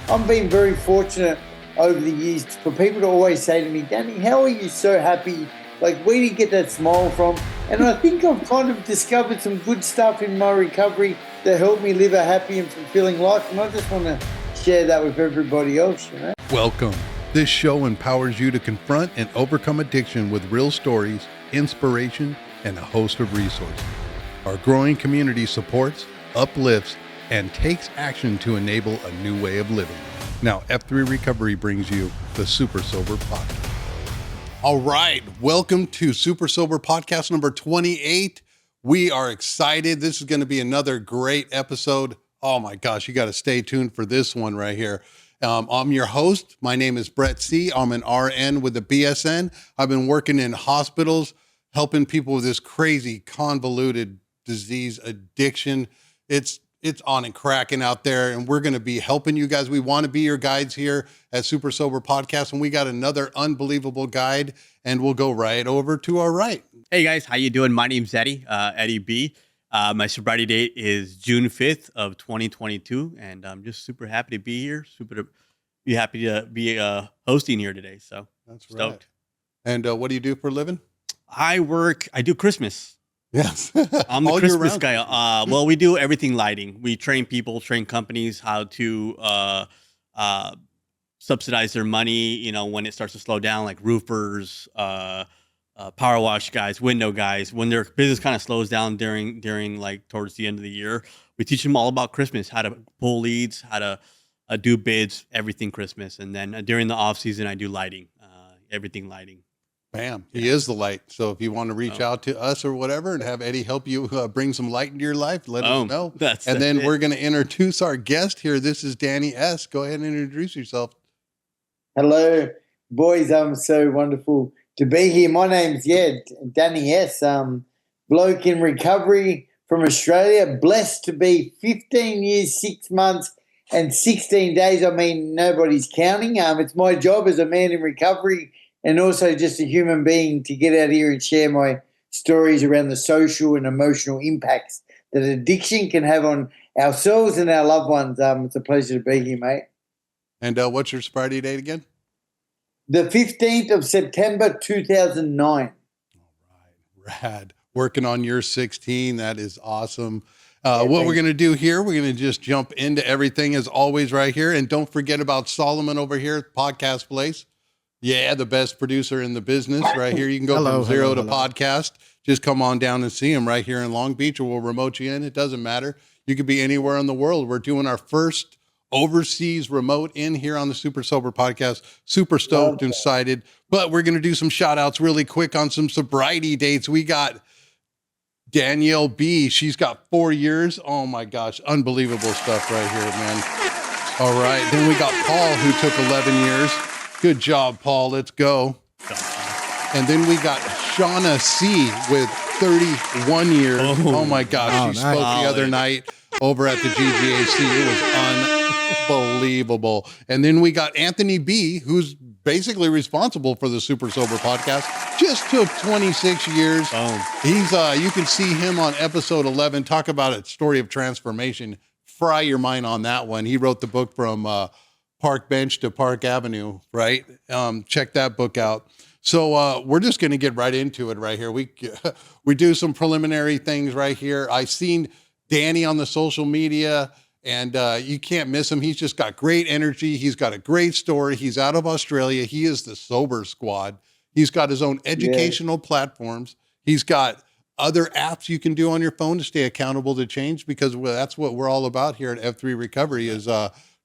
I'm being very fortunate over the years for people to always say to me, Danny, how are you so happy? Like, where do you get that smile from? And I think I've kind of discovered some good stuff in my recovery that helped me live a happy and fulfilling life. And I just want to share that with everybody else, you know? Welcome. This show empowers you to confront and overcome addiction with real stories, inspiration, and a host of resources. Our growing community supports, uplifts, and takes action to enable a new way of living. Now, F3 Recovery brings you the Super Sober Podcast. All right, welcome to Super Sober Podcast number 28. We are excited. This is going to be another great episode. Oh my gosh, you got to stay tuned for this one right here. I'm your host. My name is Brett C. I'm an RN with the BSN. I've been working in hospitals, helping people with this crazy convoluted disease addiction. It's on and cracking out there, and we're going to be helping you guys. We want to be your guides here at Super Sober Podcast, and we got another unbelievable guide, and we'll go right over to our right. Hey guys, how you doing? My name's Eddie, Eddie B. My sobriety date is June 5th of 2022, and I'm just super happy to be here. Super to be happy to be hosting here today. So That's stoked. Right. And what do you do for a living? I do Christmas. Yes. I'm the Christmas guy. Well, we do everything lighting. We train people, train companies how to subsidize their money, you know, when it starts to slow down, like roofers, power wash guys, window guys. When their business kind of slows down during like towards the end of the year, we teach them all about Christmas, how to pull leads, how to do bids, everything Christmas. And then during the off season, I do lighting, everything lighting. Bam. He is the light. So if you want to reach out to us or whatever and have Eddie help you bring some light into your life, let us know. Then we're going to introduce our guest here. This is Danny S. Go ahead and introduce yourself. Hello, boys. So wonderful to be here. My name's Danny S. Bloke in recovery from Australia. Blessed to be 15 years, 6 months, and 16 days. I mean, nobody's counting. It's my job as a man in recovery and also just a human being to get out here and share my stories around the social and emotional impacts that addiction can have on ourselves and our loved ones. It's a pleasure to be here, mate. And what's your sobriety date again? The 15th of September, 2009. All right. Rad. Working on your 16. That is awesome. What we're going to do here, we're going to just jump into everything as always right here. And don't forget about Solomon over here at Podcast Place. Yeah, the best producer in the business right here. You can go from zero to podcast. Just come on down and see him right here in Long Beach, or we'll remote you in. It doesn't matter. You could be anywhere in the world. We're doing our first overseas remote in here on the Super Sober Podcast. Super stoked and excited. But we're going to do some shout outs really quick on some sobriety dates. We got Danielle B. She's got 4 years. Oh my gosh. Unbelievable stuff right here, man. All right. Then we got Paul, who took 11 years. Good job, Paul. Let's go. And then we got Shauna C. with 31 years. Oh my gosh. She spoke the other night over at the GGAC. It was unbelievable. And then we got Anthony B., who's basically responsible for the Super Sober Podcast. Just took 26 years. He's you can see him on episode 11. Talk about a story of transformation. Fry your mind on that one. He wrote the book from Park Bench to Park Avenue, right? Check that book out. So we're just going to get right into it right here. We do some preliminary things right here. I seen Danny on the social media, and you can't miss him. He's just got great energy. He's got a great story. He's out of Australia. He is the Sober Squad. He's got his own educational platforms. He's got other apps you can do on your phone to stay accountable to change, because that's what we're all about here at F3 Recovery is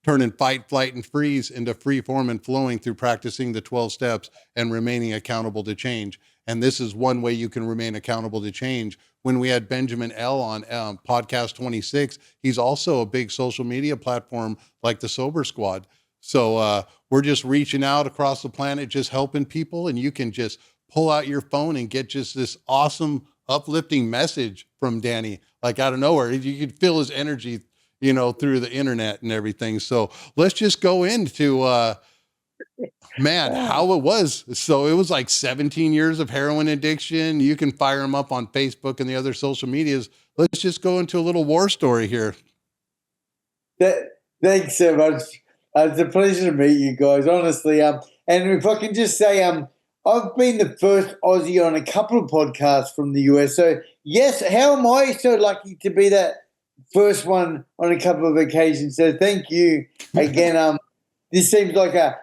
turning fight, flight, and freeze into free form and flowing through practicing the 12 steps and remaining accountable to change. And this is one way you can remain accountable to change. When we had Benjamin L. on podcast 26, he's also a big social media platform like the Sober Squad. So we're just reaching out across the planet, just helping people. And you can just pull out your phone and get just this awesome, uplifting message from Danny, like out of nowhere. You could feel his energy, you know, through the internet and everything. So let's just go into, how it was. So it was like 17 years of heroin addiction. You can fire him up on Facebook and the other social medias. Let's just go into a little war story here. Thanks so much. It's a pleasure to meet you guys, honestly. And if I can just say, I've been the first Aussie on a couple of podcasts from the US. So yes, how am I so lucky to be that first one on a couple of occasions? So thank you again. This seems like a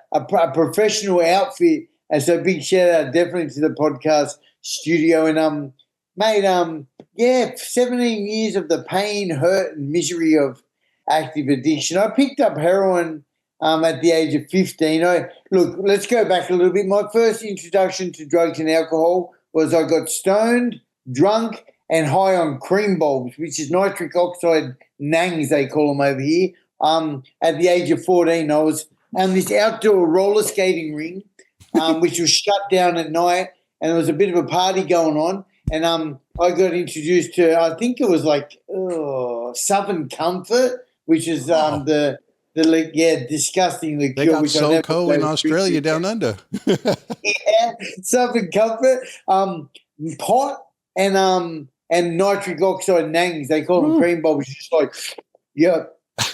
professional outfit, and so big shout out definitely to the podcast studio. And mate, 17 years of the pain, hurt, and misery of active addiction. I picked up heroin at the age of 15. Look, let's go back a little bit. My first introduction to drugs and alcohol was I got stoned, drunk, and high on cream bulbs, which is nitric oxide nangs, they call them over here. At the age of 14, I was on this outdoor roller skating ring, which was shut down at night, and there was a bit of a party going on. And I got introduced to, I think it was like Southern Comfort, which is the disgusting liqueur. They got which I never SoCo in Australia down under. Yeah, Southern Comfort, pot, and nitric oxide nangs. They call them cream bulbs. Just like,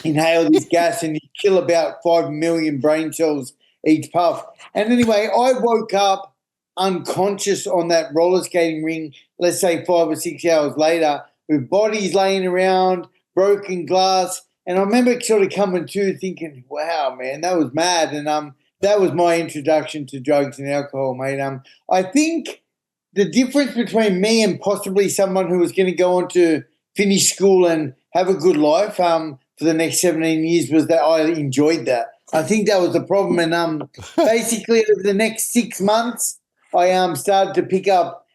inhale this gas and you kill about 5 million brain cells each puff. And anyway, I woke up unconscious on that roller skating ring, let's say 5 or 6 hours later, with bodies laying around, broken glass. And I remember sort of coming to thinking, wow, man, that was mad. And that was my introduction to drugs and alcohol, mate. I think the difference between me and possibly someone who was going to go on to finish school and have a good life for the next 17 years was that I enjoyed that. I think that was the problem. And basically over the next 6 months, I started to pick up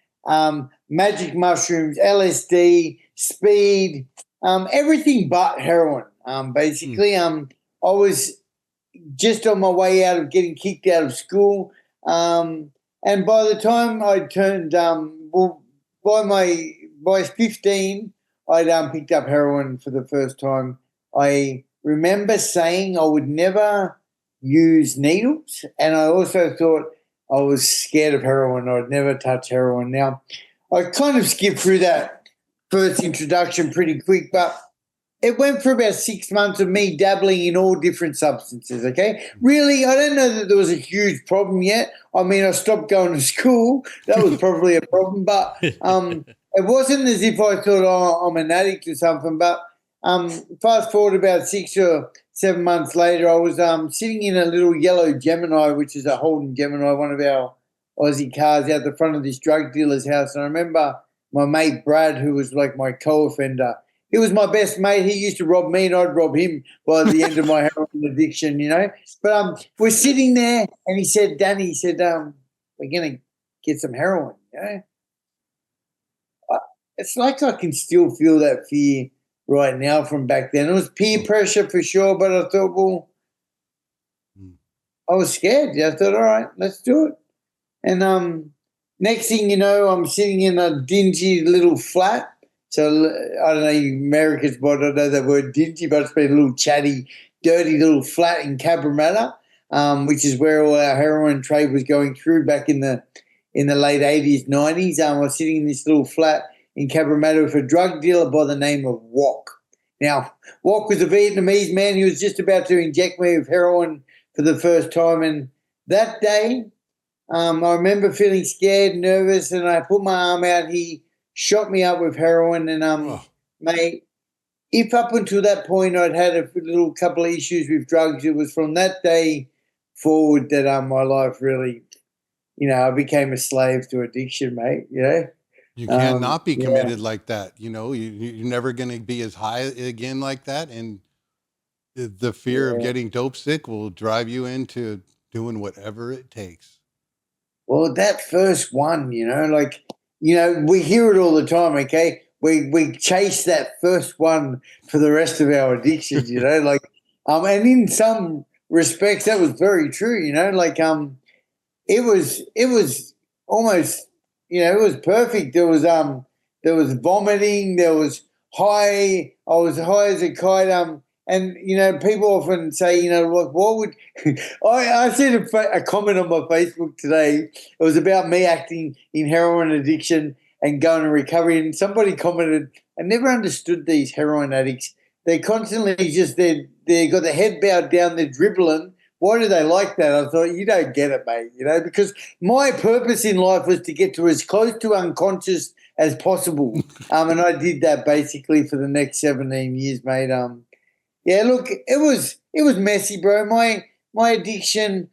magic mushrooms, LSD, speed, everything but heroin. Basically, I was just on my way out of getting kicked out of school. And by the time I turned, by 15, I'd picked up heroin for the first time. I remember saying I would never use needles, and I also thought I was scared of heroin. I'd never touch heroin. Now, I kind of skipped through that first introduction pretty quick, but it went for about 6 months of me dabbling in all different substances, okay? Really, I don't know that there was a huge problem yet. I mean, I stopped going to school. That was probably a problem, but it wasn't as if I thought, I'm an addict or something. But fast forward about 6 or 7 months later, I was sitting in a little yellow Gemini, which is a Holden Gemini, one of our Aussie cars, out the front of this drug dealer's house. And I remember my mate Brad, who was like my co-offender, he was my best mate. He used to rob me and I'd rob him by the end of my heroin addiction, you know. But we're sitting there and he said, Danny, he said, we're going to get some heroin, you know. It's like I can still feel that fear right now from back then. It was peer pressure for sure, but I thought, well, I was scared. I thought, all right, let's do it. And next thing you know, I'm sitting in a dingy little flat. So I don't know, Americans might not know that word dingy, but it's been a little chatty, dirty little flat in Cabramatta, which is where all our heroin trade was going through back in the late 80s, 90s. I was sitting in this little flat in Cabramatta with a drug dealer by the name of Wok. Now, Wok was a Vietnamese man who was just about to inject me with heroin for the first time. And that day, I remember feeling scared, nervous, and I put my arm out. He shot me up with heroin, and mate, if up until that point I'd had a little couple of issues with drugs, it was from that day forward that my life really, I became a slave to addiction, mate. You cannot be committed like that. You're never going to be as high again like that, and the fear of getting dope sick will drive you into doing whatever it takes. Well, that first one, we hear it all the time, okay? We chase that first one for the rest of our addictions, and in some respects that was very true, it was almost, it was perfect. There was vomiting, there was high, I was high as a kite, and, people often say, what would I seen a comment on my Facebook today. It was about me acting in heroin addiction and going to recovery. And somebody commented, I never understood these heroin addicts. They constantly just they got the head bowed down, they're dribbling. Why do they like that? I thought, you don't get it, mate. Because my purpose in life was to get to as close to unconscious as possible, and I did that basically for the next 17 years, mate. Yeah, look, it was messy, bro. My addiction,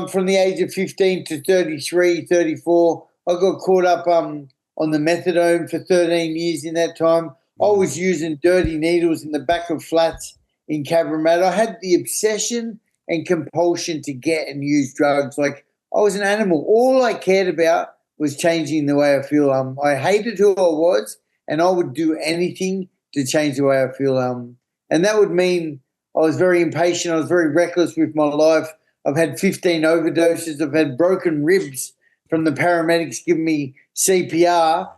from the age of 15 to 33, 34, I got caught up on the methadone for 13 years in that time. I was using dirty needles in the back of flats in Cabramatta. I had the obsession and compulsion to get and use drugs. Like, I was an animal. All I cared about was changing the way I feel. I hated who I was, and I would do anything to change the way I feel. And that would mean I was very impatient. I was very reckless with my life. I've had 15 overdoses. I've had broken ribs from the paramedics giving me CPR,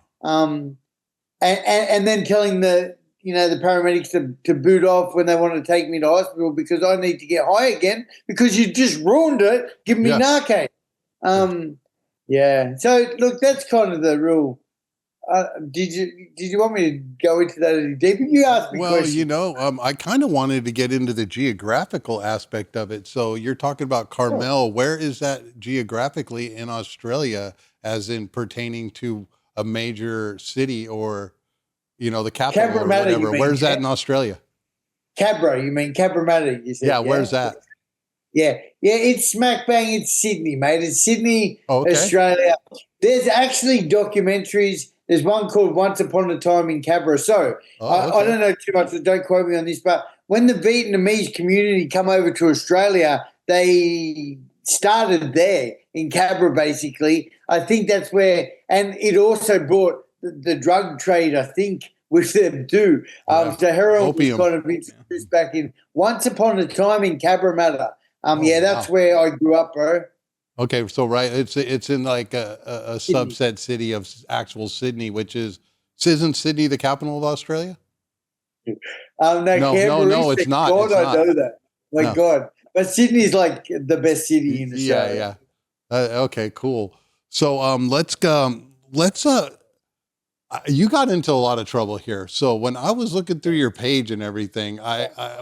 and then telling the paramedics to boot off when they want to take me to hospital because I need to get high again because you just ruined it. Give me Narcan. Yeah. So look, that's kind of the rule. Did you want me to go into that any deeper? You asked me questions. I kind of wanted to get into the geographical aspect of it. So you're talking about Carmel. Where is that geographically in Australia, as in pertaining to a major city or, the capital or whatever? Where's that in Australia? Cabra, you mean Cabramatta, you said. Yeah, where's that? Yeah, it's smack bang. It's Sydney, mate. It's Sydney, Australia. There's actually documentaries. There's one called Once Upon a Time in Cabra. So I don't know too much, so don't quote me on this, but when the Vietnamese community come over to Australia, they started there in Cabra, basically. I think that's where, and it also brought the drug trade, I think, with them too. So heroin was kind of introduced back in Once Upon a Time in Cabramatta. That's where I grew up, bro. Okay, so it's in like a subset city of actual Sydney, which isn't Sydney the capital of Australia? No, it's not. God, I know that. God. But Sydney's like the best city in Australia. Okay, cool. So let's you got into a lot of trouble here. So when I was looking through your page and everything,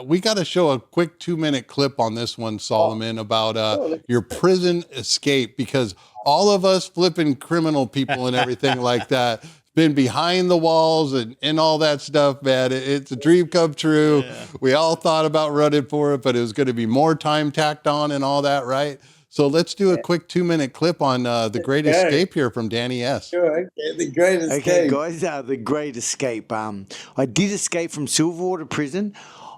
we got to show a quick 2-minute clip on this one, Solomon, about your prison escape, because all of us flipping criminal people and everything like that been behind the walls and all that stuff, man. It's a dream come true. Yeah. We all thought about running for it, but it was going to be more time tacked on and all that, right? So let's do a quick 2-minute clip on the Great Escape here from Danny S. Sure, okay, the Great Escape. Okay, guys, the Great Escape. I did escape from Silverwater prison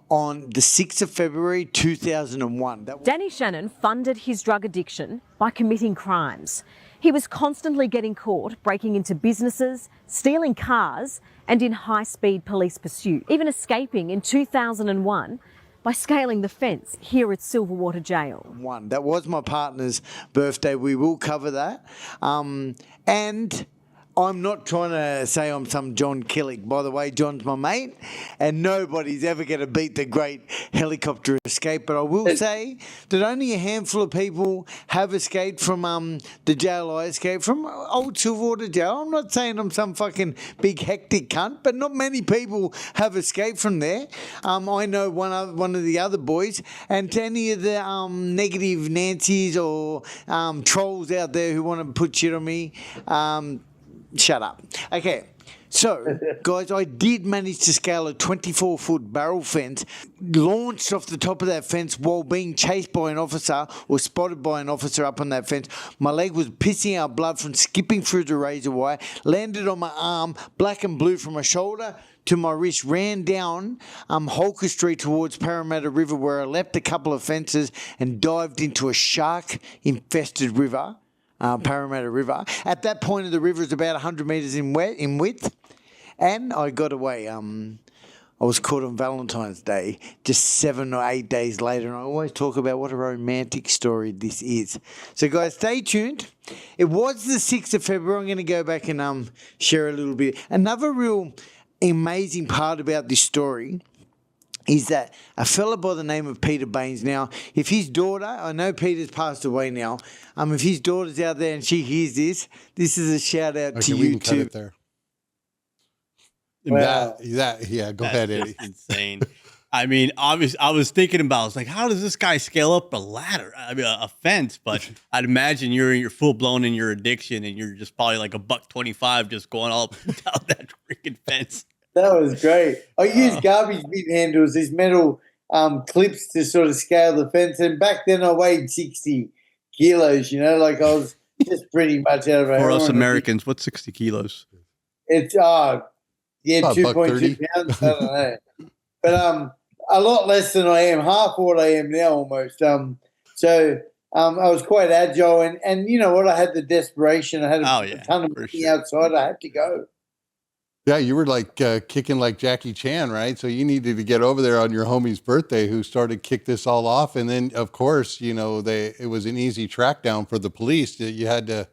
on the 6th of February 2001. Danny Shannon funded his drug addiction by committing crimes. He was constantly getting caught breaking into businesses, stealing cars, and in high-speed police pursuit, even escaping in 2001 by scaling the fence here at Silverwater Jail. That was my partner's birthday. We will cover that. And I'm not trying to say I'm some John Killick. By the way, John's my mate, and nobody's ever going to beat the Great Helicopter Escape. But I will say that only a handful of people have escaped from the jail I escaped from, old Silverwater Jail. I'm not saying I'm some fucking big hectic cunt, but not many people have escaped from there. I know one of the other boys, and to any of the negative Nancy's or trolls out there who want to put shit on me, shut up. Okay, so, guys, I did manage to scale a 24-foot barrel fence, launched off the top of that fence while being chased by an officer or spotted by an officer up on that fence. My leg was pissing out blood from skipping through the razor wire, landed on my arm, black and blue from my shoulder to my wrist, ran down Holker Street towards Parramatta River, where I leapt a couple of fences and dived into a shark-infested river. Parramatta River. At that point of the river is about 100 metres in width, and I got away. I was caught on Valentine's Day, just 7 or 8 days later, and I always talk about what a romantic story this is. So, guys, stay tuned. It was the 6th of February. I'm going to go back and share a little bit. Another real amazing part about this story is that a fella by the name of Peter Baines, now, if his daughter, I know Peter's passed away now, if his daughter's out there and she hears this is a shout out to you too. Cut it there. Wow. Go ahead, Eddie. Insane. I mean, obviously, I was thinking about, I was like, how does this guy scale up a ladder? I mean, a fence, but I'd imagine you're full blown in your addiction and you're just probably like $1.25 just going all up and down that freaking fence. That was great. I used garbage bin handles, these metal clips to sort of scale the fence. And back then I weighed 60 kilos, you know, like I was just pretty much out of my For us element. Americans, what's 60 kilos? It's, yeah, About 2.2 pounds. I don't know. But a lot less than I am, half what I am now almost. So I was quite agile. And you know what? I had the desperation. I had a ton of money outside. I had to go. Yeah, you were like kicking like Jackie Chan, right? So you needed to get over there on your homie's birthday who started to kick this all off. And then, of course, you know, it was an easy track down for the police. You had to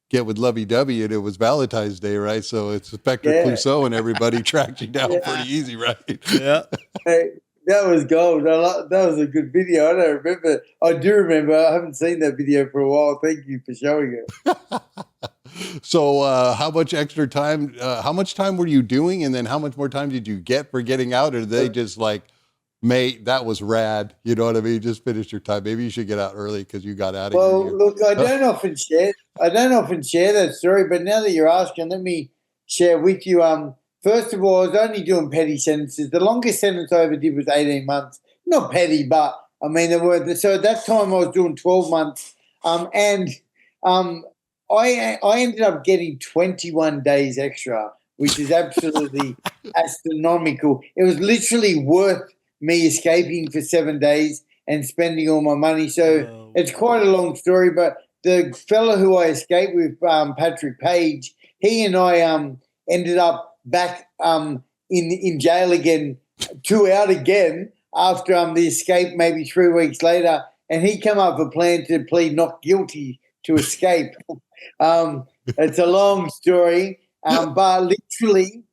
get with Lovey-Dovey, and it was Valentine's Day, right? So it's Inspector Clouseau and everybody tracked you down pretty easy, right? Yeah. Hey, that was gold. That was a good video. I don't remember. I do remember. I haven't seen that video for a while. Thank you for showing it. So how much extra time, how much time were you doing? And then how much more time did you get for getting out? Or did they just like, mate, that was rad. You know what I mean? Just finished your time. Maybe you should get out early because you got out of here. Well, look, I don't often share that story, but now that you're asking, let me share with you. First of all, I was only doing petty sentences. The longest sentence I ever did was 18 months. Not petty, but I mean, there were. So at that time, I was doing 12 months. I ended up getting 21 days extra, which is absolutely astronomical. It was literally worth me escaping for 7 days and spending all my money. So it's quite a long story, but the fellow who I escaped with, Patrick Page, he and I ended up back in jail again, 2 out again after the escape maybe 3 weeks later, and he came up with a plan to plead not guilty to escape. It's a long story, but literally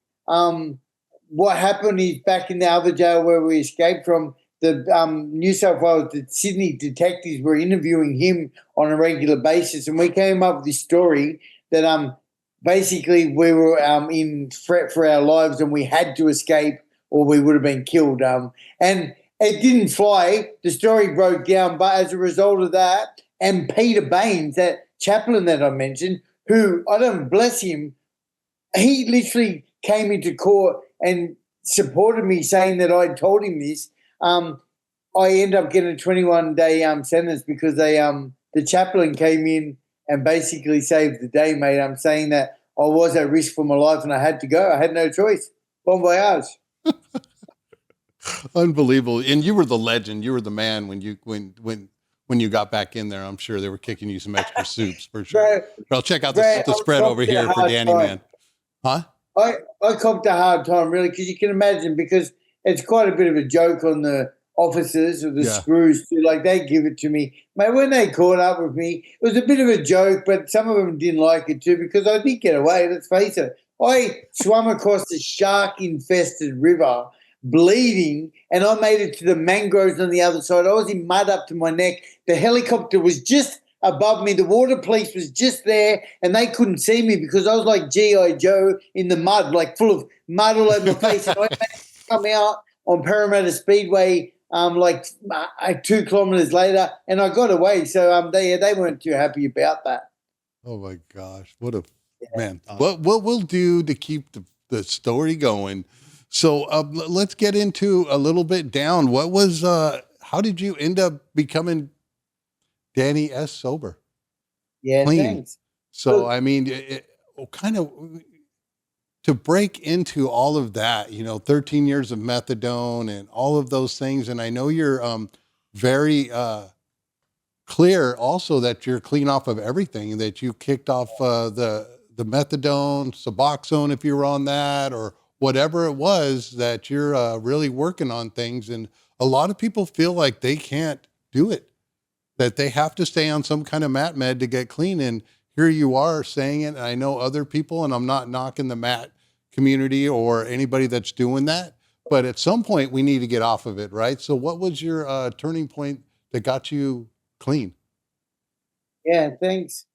what happened is back in the other jail where we escaped from, the New South Wales, the Sydney detectives were interviewing him on a regular basis, and we came up with this story that basically we were in threat for our lives and we had to escape or we would have been killed. And it didn't fly. The story broke down, but as a result of that, and Peter Baines, that chaplain that I mentioned, who, I don't bless him, he literally came into court and supported me saying that I told him this. I ended up getting a 21-day sentence because the chaplain came in and basically saved the day, mate. I'm saying that I was at risk for my life and I had to go. I had no choice. Bon voyage. Unbelievable. And you were the legend. You were the man when you got back in there. I'm sure they were kicking you some extra soups for sure. I'll check out the spread over here for Danny, man. Huh? I copped a hard time, really, because you can imagine, because it's quite a bit of a joke on the officers or the screws too. Like, they give it to me. Mate, when they caught up with me, it was a bit of a joke, but some of them didn't like it too because I did get away, let's face it. I swam across the shark-infested river, bleeding, and I made it to the mangroves on the other side. I was in mud up to my neck. The helicopter was just above me. The water police was just there, and they couldn't see me because I was like G.I. Joe in the mud, like full of mud all over my face. And I managed to come out on Cabramatta Speedway 2 kilometres later, and I got away. So they weren't too happy about that. Oh my gosh, what a man! What we'll do to keep the story going. So let's get into a little bit down. What was how did you end up becoming Danny S. sober? Yeah, clean? Thanks. So I mean, kind of to break into all of that, 13 years of methadone and all of those things. And I know you're very clear also that you're clean off of everything, that you kicked off the methadone, Suboxone, if you were on that, or whatever it was, that you're really working on things. And a lot of people feel like they can't do it, that they have to stay on some kind of mat med to get clean. And here you are saying it. And I know other people, and I'm not knocking the mat community or anybody that's doing that, but at some point we need to get off of it, right? So what was your turning point that got you clean? Yeah, thanks.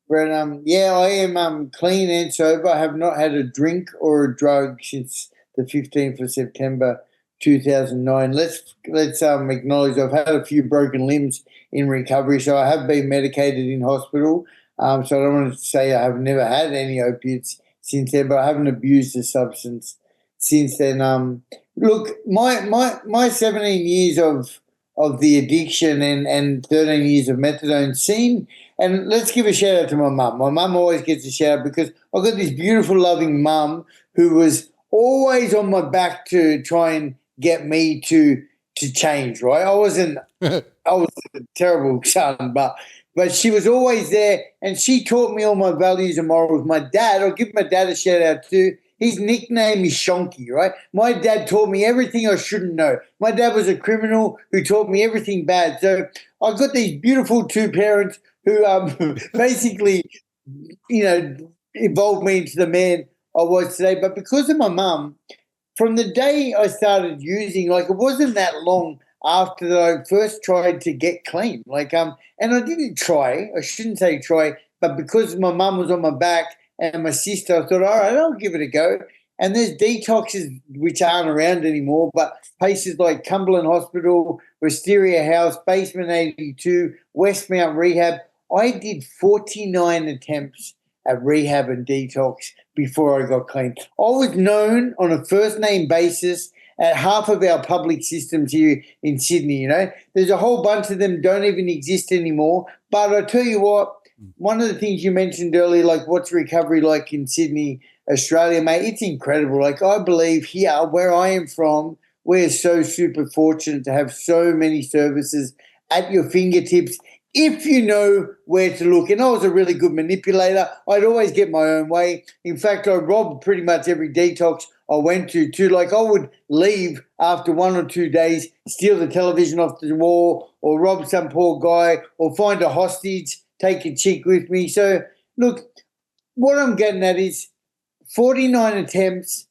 But I am clean and sober. I have not had a drink or a drug since the 15th of September 2009. Let's acknowledge I've had a few broken limbs in recovery, so I have been medicated in hospital. So I don't want to say I have never had any opiates since then, but I haven't abused the substance since then. Look, my 17 years of the addiction and 13 years of methadone scene, and let's give a shout out to my mum. My mum always gets a shout out because I've got this beautiful, loving mum who was always on my back to try and get me to change, right? I was a terrible son, but she was always there, and she taught me all my values and morals. My dad, I'll give my dad a shout out too. His nickname is Shonky, right? My dad taught me everything I shouldn't know. My dad was a criminal who taught me everything bad. So I've got these beautiful two parents who basically, evolved me into the man I was today. But because of my mum, from the day I started using, it wasn't that long after that I first tried to get clean. And I didn't try. I shouldn't say try, but because my mum was on my back and my sister, I thought, all right, I'll give it a go. And there's detoxes which aren't around anymore, but places like Cumberland Hospital, Wisteria House, Basement 82, Westmount Rehab. I did 49 attempts at rehab and detox before I got clean. I was known on a first-name basis at half of our public systems here in Sydney, There's a whole bunch of them don't even exist anymore. But I tell you what, one of the things you mentioned earlier, what's recovery like in Sydney, Australia, mate, it's incredible. I believe here, where I am from, we're so super fortunate to have so many services at your fingertips if you know where to look. And I was a really good manipulator. I'd always get my own way. In fact, I robbed pretty much every detox I went to too. I would leave after 1 or 2 days, steal the television off the wall, or rob some poor guy, or find a hostage, take a chick with me. So, look, what I'm getting at is 49 attempts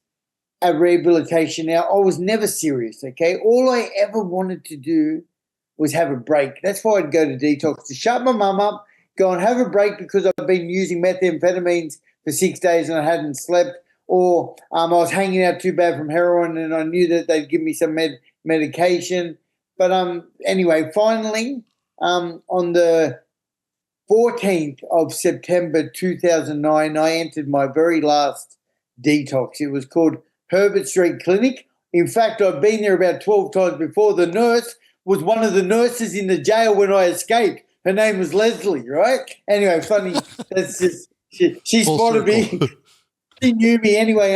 at rehabilitation. Now, I was never serious, okay? All I ever wanted to do was have a break. That's why I'd go to detox, to shut my mum up, go and have a break because I've been using methamphetamines for 6 days and I hadn't slept, or I was hanging out too bad from heroin and I knew that they'd give me some medication. But anyway, finally, on the 14th of September 2009, I entered my very last detox. It was called Herbert Street Clinic. In fact, I've been there about 12 times before. The nurse was one of the nurses in the jail when I escaped. Her name was Leslie, right? Anyway, funny. That's just she spotted me. She knew me anyway.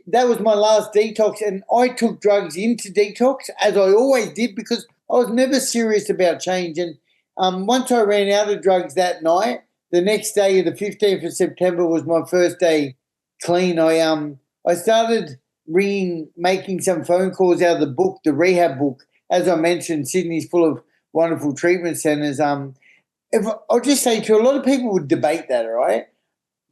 That was my last detox, and I took drugs into detox as I always did because I was never serious about change. And once I ran out of drugs that night, the next day, the 15th of September, was my first day clean. I started making some phone calls out of the book, the rehab book. As I mentioned, Sydney's full of wonderful treatment centres. I'll just say to a lot of people would debate that, all right?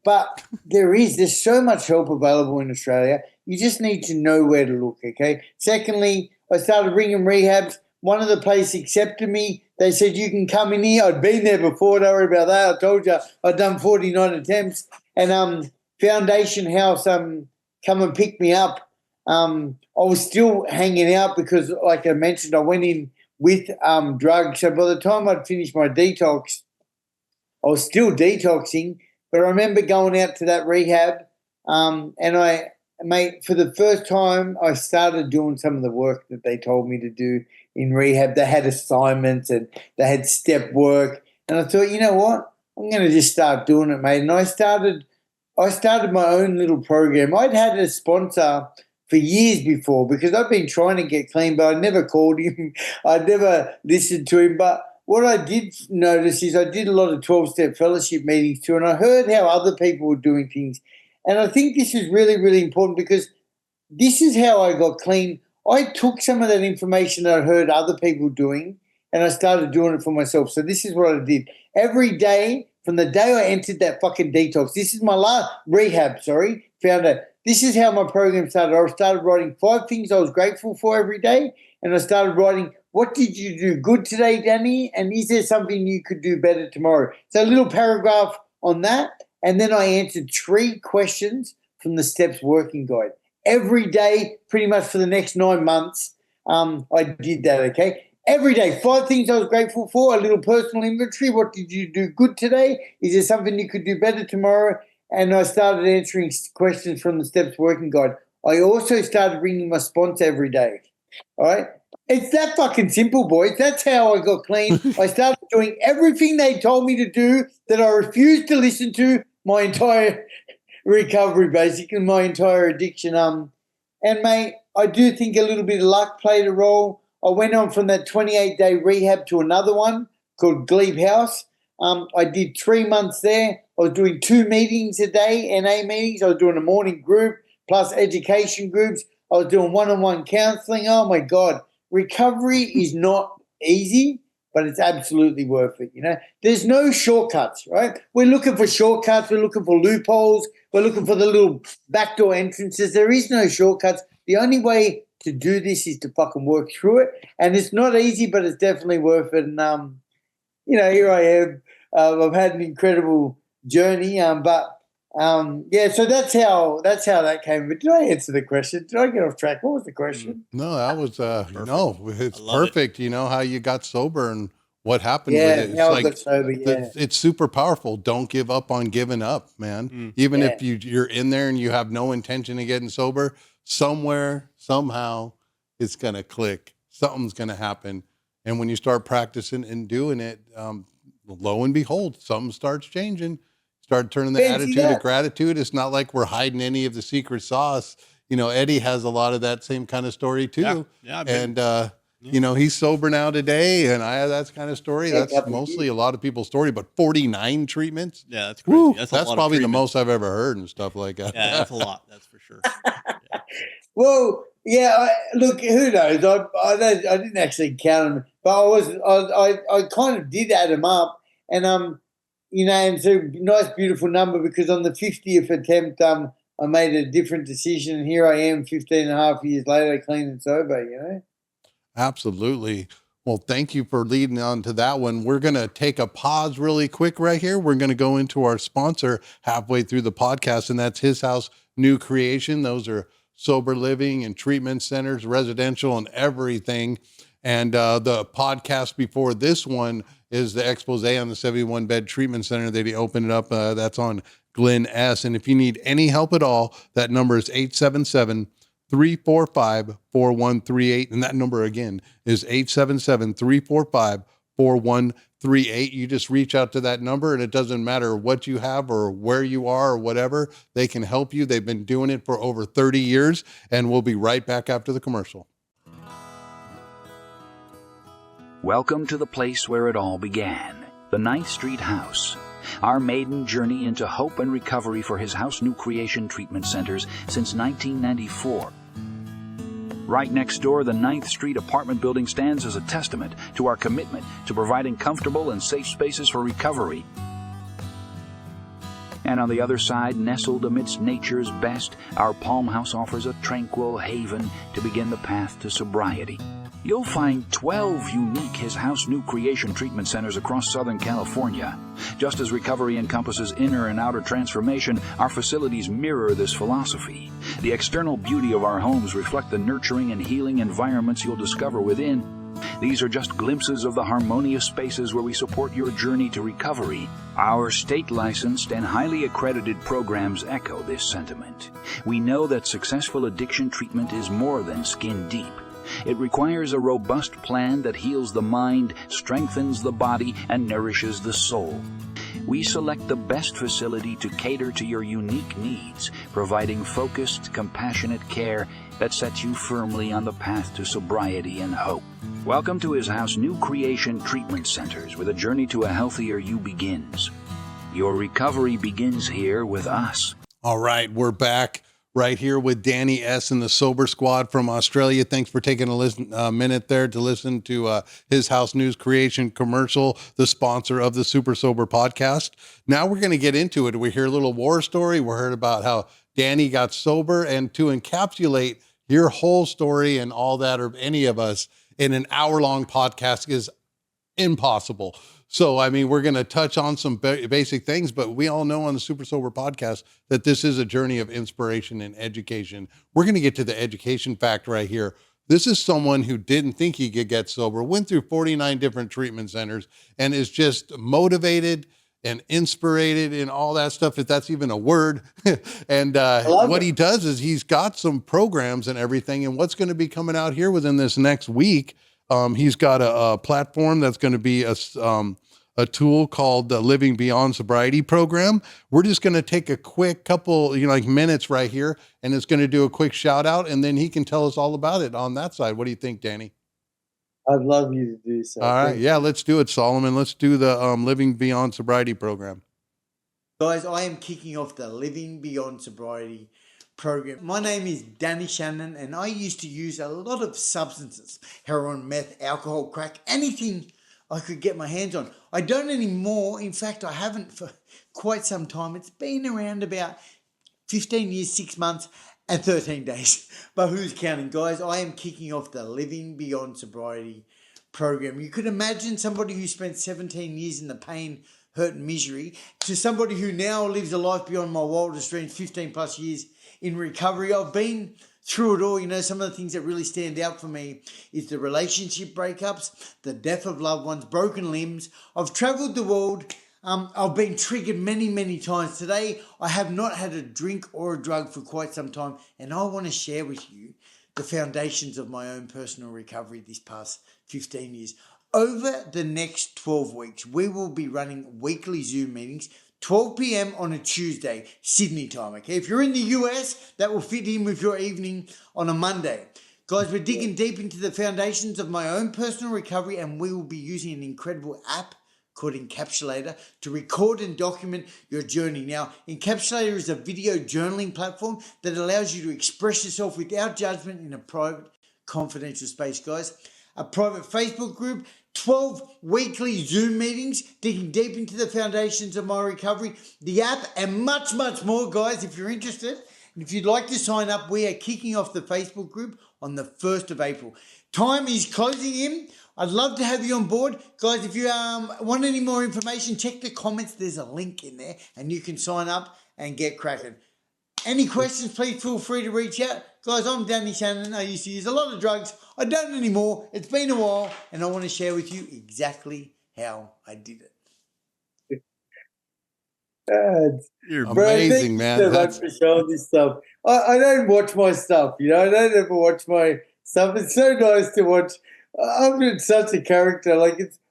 But there's so much help available in Australia. You just need to know where to look, okay? Secondly, I started ringing rehabs. One of the places accepted me. They said, you can come in here. I'd been there before. Don't worry about that. I told you I'd done 49 attempts. And Foundation House come and pick me up. I was still hanging out because, like I mentioned, I went in with drugs. So by the time I'd finished my detox, I was still detoxing. But I remember going out to that rehab and for the first time, I started doing some of the work that they told me to do in rehab. They had assignments and they had step work. And I thought, you know what? I'm going to just start doing it, mate. And I started my own little program. I'd had a sponsor for years before because I've been trying to get clean, but I never called him. I'd never listened to him. But what I did notice is I did a lot of 12-step fellowship meetings too, and I heard how other people were doing things. And I think this is really, really important because this is how I got clean. I took some of that information that I heard other people doing, and I started doing it for myself. So this is what I did. Every day, from the day I entered that fucking detox, this is my last rehab, found out. This is how my program started. I started writing 5 things I was grateful for every day, and I started writing, what did you do good today, Danny? And is there something you could do better tomorrow? So a little paragraph on that. And then I answered 3 questions from the Steps Working Guide every day, pretty much for the next 9 months. I did that, okay? Every day, 5 things I was grateful for, a little personal inventory. What did you do good today? Is there something you could do better tomorrow? And I started answering questions from the Steps Working Guide. I also started ringing my sponsor every day, all right? It's that fucking simple, boys. That's how I got clean. I started doing everything they told me to do that I refused to listen to my entire recovery, basically, my entire addiction. And, mate, I do think a little bit of luck played a role. I went on from that 28-day rehab to another one called Glebe House. I did 3 months there. I was doing 2 meetings a day, NA meetings. I was doing a morning group plus education groups. I was doing one-on-one counseling. Oh, my God. Recovery is not easy, but it's absolutely worth it, you know. There's no shortcuts, right? We're looking for shortcuts. We're looking for loopholes. We're looking for the little backdoor entrances. There is no shortcuts. The only way to do this is to fucking work through it. And it's not easy, but it's definitely worth it. And, you know, here I am. I've had an incredible journey, yeah, so that's how that came. But did I answer the question? Did I get off track? What was the question? No, that was no, it's love perfect. You know how you got sober and what happened Yeah, with it. how I got sober, yeah. It's super powerful. Don't give up on giving up, man. Even if you're in there and you have no intention of getting sober, somewhere, somehow, it's gonna click. Something's gonna happen, and when you start practicing and doing it, lo and behold, something starts changing. Start turning the attitude of gratitude. It's not like we're hiding any of the secret sauce. You know, Eddie has a lot of that same kind of story too. Yeah, and you know, he's sober now today, and I have that kind of story. That's mostly a lot of people's story, but 49 treatments. Yeah, that's crazy. Woo, that's probably the most I've ever heard and stuff like that. Yeah, that's a lot. That's for sure. Yeah. Well, yeah. Look, who knows? I didn't actually count them, but I kind of did add them up, and you know, and it's a nice, beautiful number because on the 50th attempt, I made a different decision. And here I am 15 and a half years later, clean and sober, you know? Absolutely. Well, thank you for leading on to that one. We're going to take a pause really quick right here. We're going to go into our sponsor halfway through the podcast, and that's His House New Creation. Those are sober living and treatment centers, residential and everything. And the podcast before this one is the expose on the 71-bed treatment center that he opened up. That's on Glen S. And if you need any help at all, that number is 877-345-4138. And that number again is 877-345-4138. You just reach out to that number, and it doesn't matter what you have or where you are or whatever. They can help you. They've been doing it for over 30 years, and we'll be right back after the commercial. Welcome to the place where it all began, the 9th Street House. Our maiden journey into hope and recovery for His House New Creation treatment centers since 1994. Right next door, the 9th Street apartment building stands as a testament to our commitment to providing comfortable and safe spaces for recovery. And on the other side, nestled amidst nature's best, our Palm House offers a tranquil haven to begin the path to sobriety. You'll find 12 unique His House New Creation treatment centers across Southern California. Just as recovery encompasses inner and outer transformation, our facilities mirror this philosophy. The external beauty of our homes reflect the nurturing and healing environments you'll discover within. These are just glimpses of the harmonious spaces where we support your journey to recovery. Our state-licensed and highly accredited programs echo this sentiment. We know that successful addiction treatment is more than skin deep. It requires a robust plan that heals the mind, strengthens the body, and nourishes the soul. We select the best facility to cater to your unique needs, providing focused, compassionate care that sets you firmly on the path to sobriety and hope. Welcome to His House New Creation Treatment Centers, where the journey to a healthier you begins. Your recovery begins here with us. All right, we're back. Right here with Danny S. and the Sober Squad from Australia. Thanks for taking a minute there to listen to His House News Creation commercial, the sponsor of the Super Sober podcast. Now we're going to get into it. We hear a little war story. We heard about how Danny got sober, and to encapsulate your whole story and all that of any of us in an hour-long podcast is impossible. So, I mean, we're going to touch on some basic things, but we all know on the Super Sober podcast that this is a journey of inspiration and education. We're going to get to the education fact right here. This is someone who didn't think he could get sober, went through 49 different treatment centers, and is just motivated and inspirated and all that stuff, if that's even a word. And what he does is he's got some programs and everything. And what's going to be coming out here within this next week, he's got a platform that's going to be a tool called the Living Beyond Sobriety Program. We're just going to take a quick couple, minutes right here, and it's going to do a quick shout out, and then he can tell us all about it on that side. What do you think, Danny? I'd love you to do so. All right. Yeah, let's do it, Solomon. Let's do the Living Beyond Sobriety Program. Guys, I am kicking off the Living Beyond Sobriety Program. My name is Danny Shannon, and I used to use a lot of substances, heroin, meth, alcohol, crack, anything I could get my hands on. I don't anymore. In fact, I haven't for quite some time. It's been around about 15 years, 6 months, and 13 days. But who's counting, guys? I am kicking off the Living Beyond Sobriety Program. You could imagine somebody who spent 17 years in the pain, hurt, and misery to somebody who now lives a life beyond my wildest dreams, 15 plus years in recovery. I've been through it all. Some of the things that really stand out for me is the relationship breakups, the death of loved ones, broken limbs. I've traveled the world. I've been triggered many, many times. Today, I have not had a drink or a drug for quite some time, and I want to share with you the foundations of my own personal recovery this past 15 years. Over the next 12 weeks, we will be running weekly Zoom meetings, 12 p.m. on a Tuesday, Sydney time, okay? If you're in the US, that will fit in with your evening on a Monday. Guys, we're digging deep into the foundations of my own personal recovery, and we will be using an incredible app called Encapsulator to record and document your journey. Now, Encapsulator is a video journaling platform that allows you to express yourself without judgment in a private, confidential space, guys. A private Facebook group, 12 weekly Zoom meetings, digging deep into the foundations of my recovery, the app, and much, much more, guys. If you're interested, and if you'd like to sign up, we are kicking off the Facebook group on the 1st of April. Time is closing in. I'd love to have you on board. Guys, if you want any more information, check the comments. There's a link in there, and you can sign up and get cracking. Any questions, please feel free to reach out. Guys, I'm Danny Shannon. I used to use a lot of drugs. I don't anymore. It's been a while, and I want to share with you exactly how I did it. You're amazing, man. So much for showing this stuff. I don't watch my stuff, I don't ever watch my stuff. It's so nice to watch. I'm in such a character.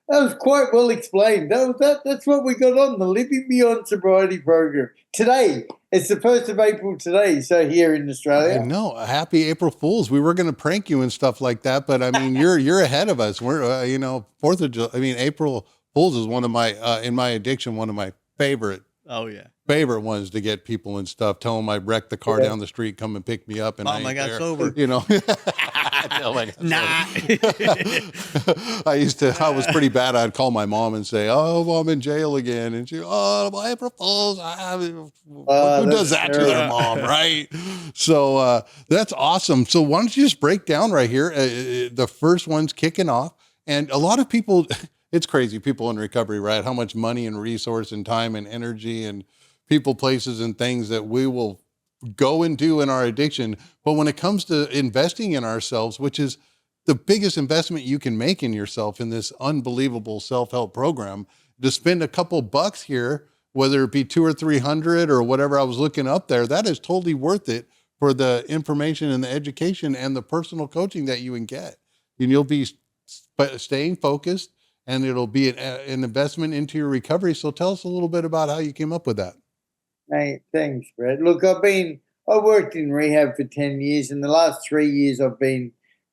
That was quite well explained. That's what we got on the Living Beyond Sobriety Program today. It's the 1st of April today. So here in Australia, I know. Happy April Fools. We were going to prank you and stuff like that, but I mean, you're ahead of us. We're 4th of July. I mean, April Fools is one of my in my addiction one of my favorite. Oh yeah. Favorite ones to get people and stuff. Tell them I wrecked the car down the street, come and pick me up, and I got sober. Nah. I was pretty bad. I'd call my mom and say, "Oh, I'm in jail again," and she, "Oh, my April Fools." Who does that to their mom, right? So that's awesome. So why don't you just break down right here? The first one's kicking off, and a lot of people. It's crazy. People in recovery, right? How much money and resource and time and energy and people, places, and things that we will go and do in our addiction. But when it comes to investing in ourselves, which is the biggest investment you can make in yourself in this unbelievable self-help program, to spend a couple bucks here, whether it be $200 or $300 or whatever I was looking up there, that is totally worth it for the information and the education and the personal coaching that you can get. And you'll be staying focused, and it'll be an investment into your recovery. So tell us a little bit about how you came up with that. Hey, thanks, Brad. Look, I worked in rehab for 10 years. In the last 3 years, I've been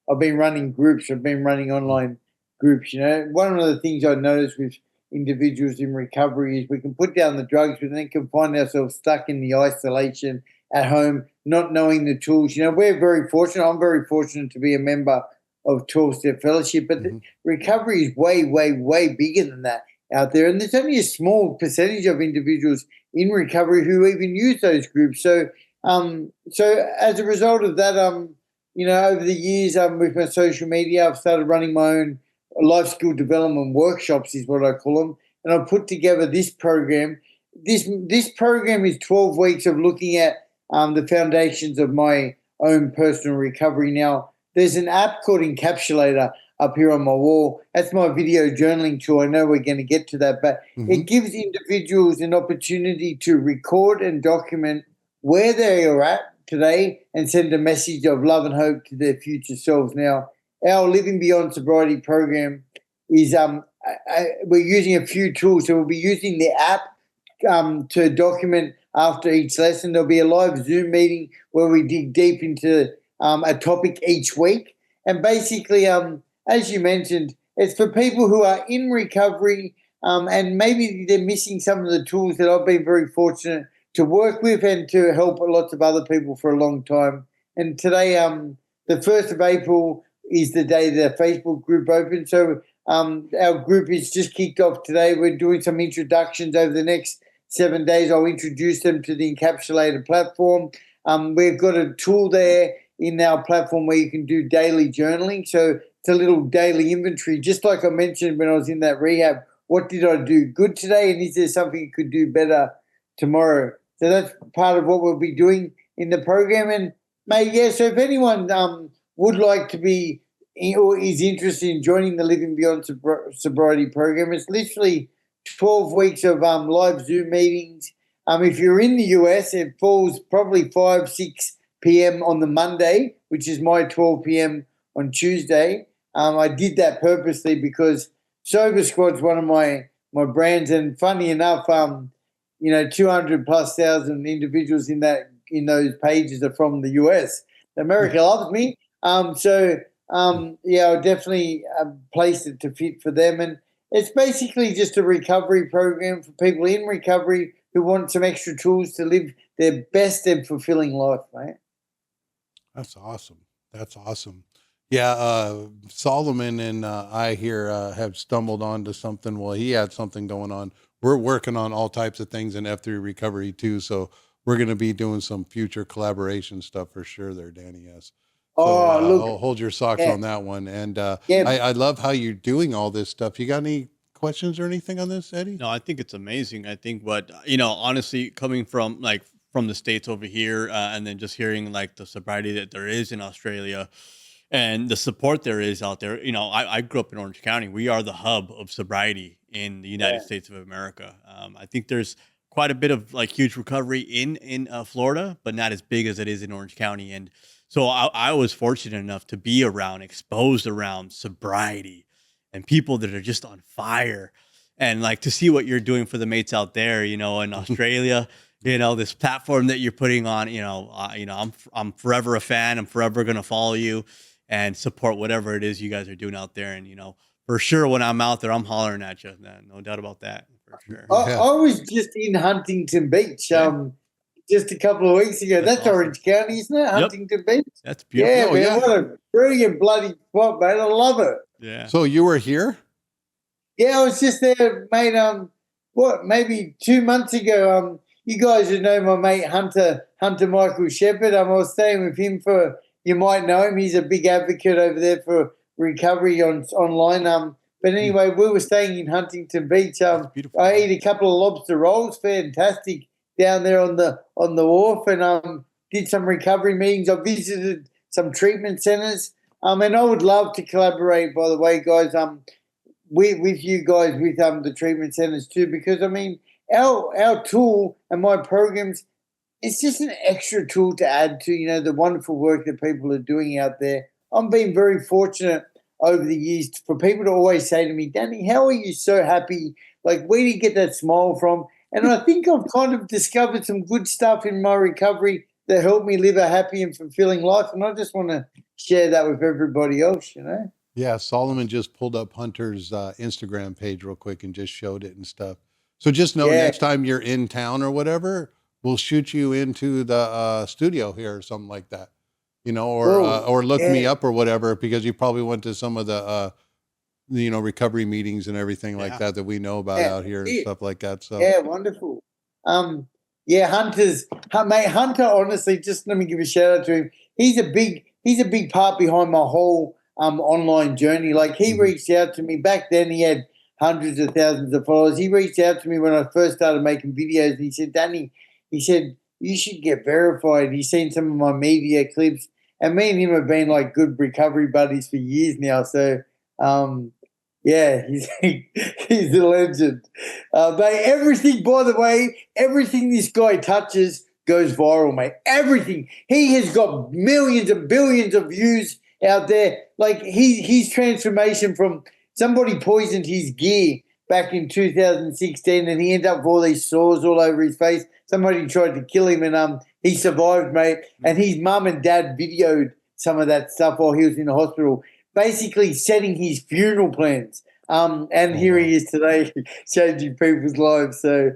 running groups. I've been running online groups. One of the things I noticed with individuals in recovery is we can put down the drugs, but then can find ourselves stuck in the isolation at home, not knowing the tools. We're very fortunate. I'm very fortunate to be a member of 12-Step Fellowship, but the recovery is way, way, way bigger than that out there. And there's only a small percentage of individuals in recovery who even use those groups. So as a result of that, over the years, with my social media, I've started running my own life skill development workshops, is what I call them. and I put together this program. This program is 12 weeks of looking at the foundations of my own personal recovery. Now, there's an app called Encapsulator up here on my wall. That's my video journaling tool. I know we're going to get to that, but it gives individuals an opportunity to record and document where they are at today and send a message of love and hope to their future selves. Now, our Living Beyond Sobriety program is we're using a few tools. So we'll be using the app to document after each lesson. There'll be a live Zoom meeting where we dig deep into a topic each week. And basically, as you mentioned, it's for people who are in recovery and maybe they're missing some of the tools that I've been very fortunate to work with and to help lots of other people for a long time. And today, the 1st of April is the day the Facebook group opens. So our group is just kicked off today. We're doing some introductions over the next 7 days. I'll introduce them to the Encapsulator platform. We've got a tool there in our platform where you can do daily journaling. So it's a little daily inventory, just like I mentioned when I was in that rehab. What did I do good today? And is there something you could do better tomorrow? So that's part of what we'll be doing in the program. And so if anyone would like to be or is interested in joining the Living Beyond Sobriety program, it's literally 12 weeks of live Zoom meetings. If you're in the US, it falls probably 5, 6 p.m. on the Monday, which is my 12 p.m. on Tuesday. I did that purposely because Sober Squad's one of my brands, and funny enough, 200,000+ individuals in those pages are from the US. America loves me, I definitely placed it to fit for them, and it's basically just a recovery program for people in recovery who want some extra tools to live their best and fulfilling life, right? That's awesome. That's awesome. Yeah, Solomon and I here have stumbled onto something. Well, he had something going on. We're working on all types of things in F3 recovery too. So we're going to be doing some future collaboration stuff for sure there, Danny. Yes. So I'll hold your socks on that one. And I love how you're doing all this stuff. You got any questions or anything on this, Eddie? No, I think it's amazing. I think honestly, coming from the States over here and then just hearing like the sobriety that there is in Australia and the support there is out there. I grew up in Orange County. We are the hub of sobriety in the United States of America. I think there's quite a bit of like huge recovery in Florida, but not as big as it is in Orange County. And so I was fortunate enough to be exposed around sobriety and people that are just on fire, and like to see what you're doing for the mates out there, in Australia, this platform that you're putting on, I'm forever a fan. I'm forever going to follow you and support whatever it is you guys are doing out there. And, for sure, when I'm out there, I'm hollering at you. No doubt about that, for sure. I was just in Huntington Beach just a couple of weeks ago. That's awesome. Orange County, isn't it? Huntington Beach. That's beautiful. Yeah, man, what a brilliant bloody spot, mate. I love it. Yeah. So you were here? Yeah, I was just there, mate. Maybe 2 months ago. You guys would know my mate Hunter Michael Shepherd. I was staying with him you might know him. He's a big advocate over there for recovery online. But anyway, we were staying in Huntington Beach. I ate a couple of lobster rolls, fantastic, down there on the wharf, and did some recovery meetings. I visited some treatment centers, and I would love to collaborate. By the way, guys, with you guys with the treatment centers too, because I mean our tool and my programs, it's just an extra tool to add to the wonderful work that people are doing out there. I'm being very fortunate over the years for people to always say to me, Danny, how are you so happy? Like, where do you get that smile from? And I think I've kind of discovered some good stuff in my recovery that helped me live a happy and fulfilling life. And I just want to share that with everybody else, Yeah, Solomon just pulled up Hunter's Instagram page real quick and just showed it and stuff. So just know next time you're in town or whatever, we'll shoot you into the studio here or something like that, or look me up or whatever, because you probably went to some of the recovery meetings and everything like that we know about out here and stuff like that. So yeah, wonderful. Hunter, honestly, just let me give a shout out to him. He's a big part behind my whole online journey. Like, he reached out to me back then. He had hundreds of thousands of followers. He reached out to me when I first started making videos, and he said, Danny, he said, you should get verified. He's seen some of my media clips, and me and him have been like good recovery buddies for years now. So, yeah, he's a legend. Mate, everything, by the way, everything this guy touches goes viral, mate. Everything. He has got millions and billions of views out there. Like his transformation from somebody poisoned his gear back in 2016, and he ended up with all these sores all over his face. Somebody tried to kill him, and he survived, mate. And his mum and dad videoed some of that stuff while he was in the hospital, basically setting his funeral plans. And here he is today, changing people's lives. So,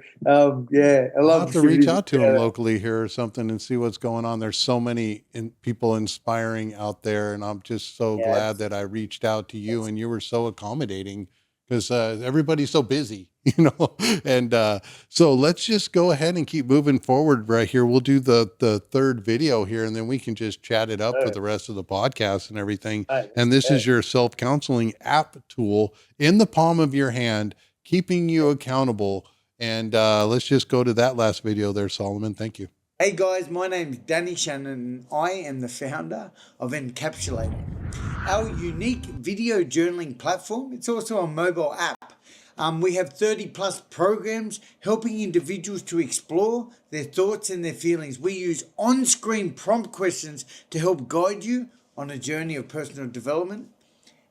yeah, I love I'll have to reach out to him locally here or something and see what's going on. There's so many people inspiring out there, and I'm just so glad that I reached out to you, and you were so accommodating because everybody's so busy, And so let's just go ahead and keep moving forward right here. We'll do the third video here, and then we can just chat it up for the rest of the podcast and everything. And this is your self-counseling app tool in the palm of your hand, keeping you accountable. And let's just go to that last video there, Solomon. Thank you. Hey guys, my name's Danny Shannon, and I am the founder of Encapsulator, our unique video journaling platform. It's also a mobile app. We have 30 plus programs helping individuals to explore their thoughts and their feelings. We use on-screen prompt questions to help guide you on a journey of personal development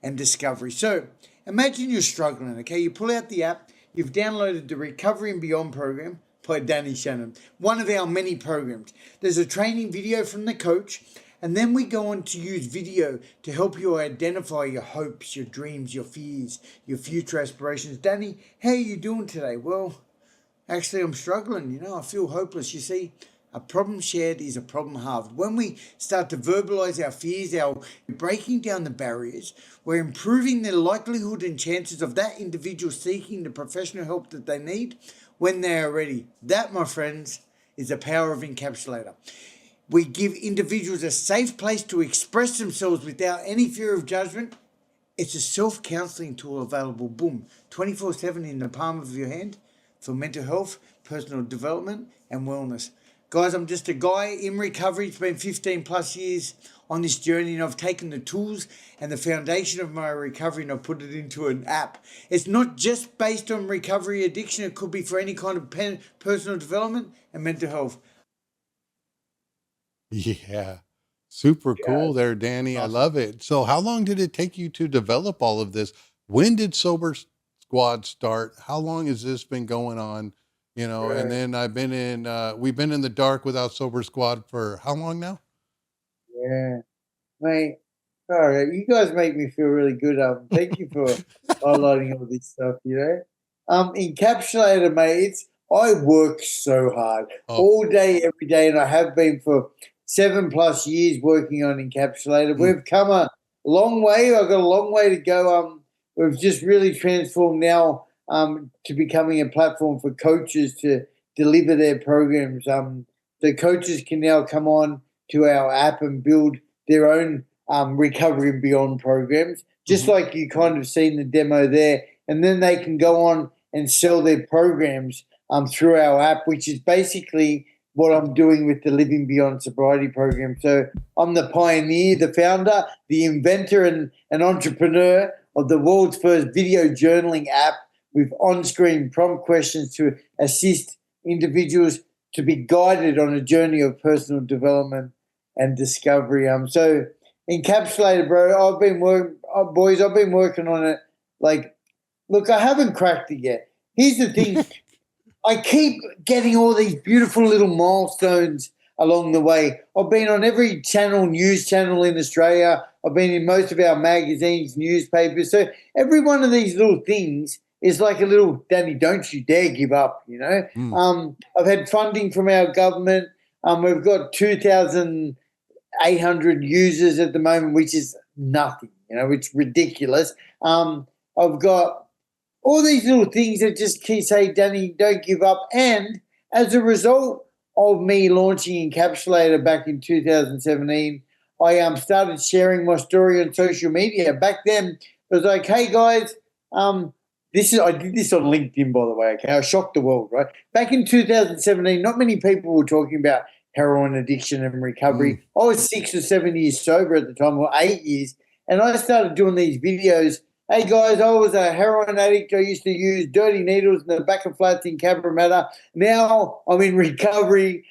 and discovery. So imagine you're struggling, okay? You pull out the app, you've downloaded the Recovery and Beyond program by Danny Shannon, one of our many programs. There's a training video from the coach, and then we go on to use video to help you identify your hopes, your dreams, your fears, your future aspirations. Danny, how are you doing today? Well, actually, I'm struggling. I feel hopeless. You see, a problem shared is a problem halved. When we start to verbalize our fears, our breaking down the barriers, we're improving the likelihood and chances of that individual seeking the professional help that they need when they are ready. That, my friends, is the power of Encapsulator. We give individuals a safe place to express themselves without any fear of judgment. It's a self-counseling tool available, boom, 24/7 in the palm of your hand for mental health, personal development, and wellness. Guys, I'm just a guy in recovery. It's been 15 plus years on this journey, and I've taken the tools and the foundation of my recovery and I've put it into an app. It's not just based on recovery addiction. It could be for any kind of personal development and mental health. Yeah. Super cool there, Danny. Awesome. I love it. So how long did it take you to develop all of this? When did Sober Squad start? How long has this been going on? Right. And then we've been in the dark without Sober Squad for how long now? Yeah. Mate, all right. You guys make me feel really good. Thank you for highlighting all this stuff, Encapsulator, mate, I work so hard all day, every day, and I have been for 7+ years working on Encapsulator. We've come a long way. I've got a long way to go. We've just really transformed now to becoming a platform for coaches to deliver their programs. The coaches can now come on to our app and build their own Recovery and Beyond programs, just like you kind of seen the demo there. And then they can go on and sell their programs through our app, which is basically what I'm doing with the Living Beyond Sobriety program. So I'm the pioneer, the founder, the inventor, and an entrepreneur of the world's first video journaling app with on-screen prompt questions to assist individuals to be guided on a journey of personal development and discovery. So Encapsulated, bro, I've been working on it. Look, I haven't cracked it yet. Here's the thing. I keep getting all these beautiful little milestones along the way. I've been on every news channel in Australia. I've been in most of our magazines, newspapers. So every one of these little things is like a little, Danny, don't you dare give up, I've had funding from our government. We've got 2,800 users at the moment, which is nothing, it's ridiculous. I've got all these little things that just keep saying, Danny, don't give up. And as a result of me launching Encapsulator back in 2017, I started sharing my story on social media. Back then, it was like, hey, guys, I did this on LinkedIn, by the way. Okay, I shocked the world, right? Back in 2017, not many people were talking about heroin addiction and recovery. I was 6 or 7 years sober at the time, or 8 years, and I started doing these videos. Hey guys, I was a heroin addict. I used to use dirty needles in the back of flats in Cabramatta. Now I'm in recovery.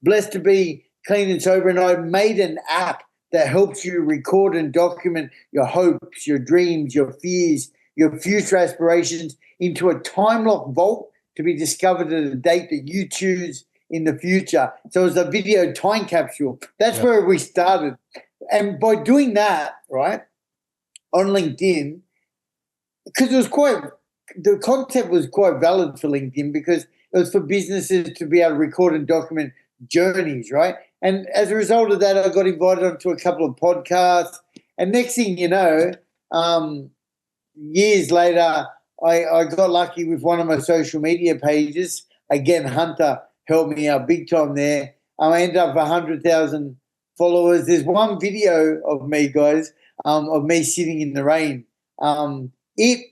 Blessed to be clean and sober, and I made an app that helps you record and document your hopes, your dreams, your fears, your future aspirations into a time lock vault to be discovered at a date that you choose in the future. So it's a video time capsule. That's where we started. And by doing that, right, on LinkedIn, because the concept was quite valid for LinkedIn, because it was for businesses to be able to record and document journeys, right? And as a result of that, I got invited onto a couple of podcasts. And next thing you know, years later, I got lucky with one of my social media pages. Again, Hunter helped me out big time there. I ended up with 100,000 followers. There's one video of me, guys, of me sitting in the rain. It's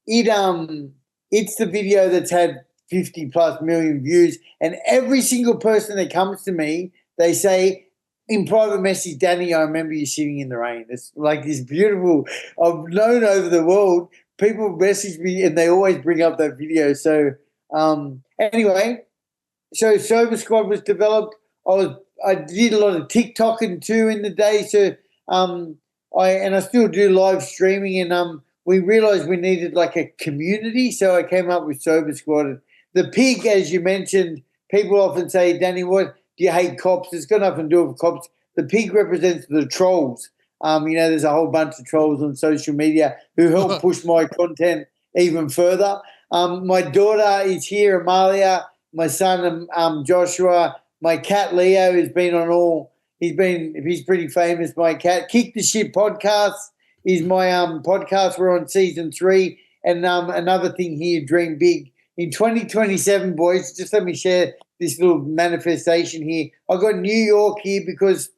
the video that's had 50 plus million views, and every single person that comes to me, they say in private message, Danny, I remember you sitting in the rain. It's like this beautiful, I've known over the world, people message me and they always bring up that video. So anyway, so Sober Squad was developed. I did a lot of TikToking too in the day. So I still do live streaming, and we realized we needed like a community. So I came up with Sober Squad. The pig, as you mentioned, people often say, Danny, what do you hate cops? It's got nothing to do with cops. The pig represents the trolls. There's a whole bunch of trolls on social media who help push my content even further. My daughter is here, Amalia. My son, Joshua. My cat, Leo, has been on all. He's pretty famous, my cat. Kick the Shit podcast is my podcast. We're on season 3. And another thing here, dream big. In 2027, boys, just let me share this little manifestation here. I got New York here because